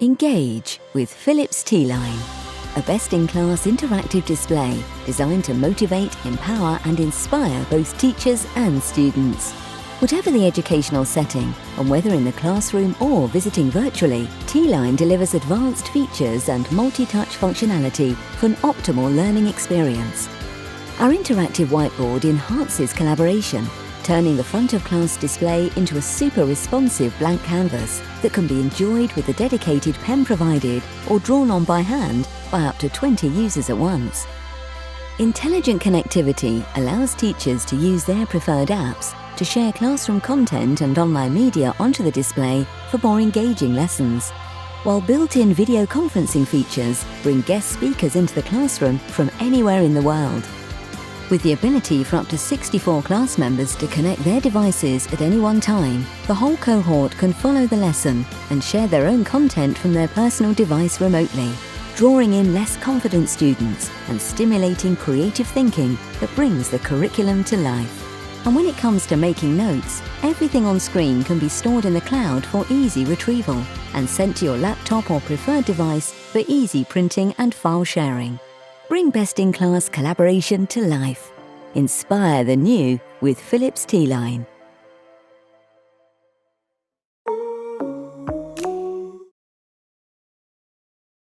Engage with Philips T-Line, a best-in-class interactive display designed to motivate, empower and inspire both teachers and students. Whatever the educational setting, and whether in the classroom or visiting virtually, T-Line delivers advanced features and multi-touch functionality for an optimal learning experience. Our interactive whiteboard enhances collaboration, turning the front of class display into a super responsive blank canvas that can be enjoyed with the dedicated pen provided or drawn on by hand by up to 20 users at once. Intelligent connectivity allows teachers to use their preferred apps to share classroom content and online media onto the display for more engaging lessons, while built-in video conferencing features bring guest speakers into the classroom from anywhere in the world. With the ability for up to 64 class members to connect their devices at any one time, the whole cohort can follow the lesson and share their own content from their personal device remotely, drawing in less confident students and stimulating creative thinking that brings the curriculum to life. And when it comes to making notes, everything on screen can be stored in the cloud for easy retrieval and sent to your laptop or preferred device for easy printing and file sharing. Bring best-in-class collaboration to life. Inspire the new with Philips T-Line.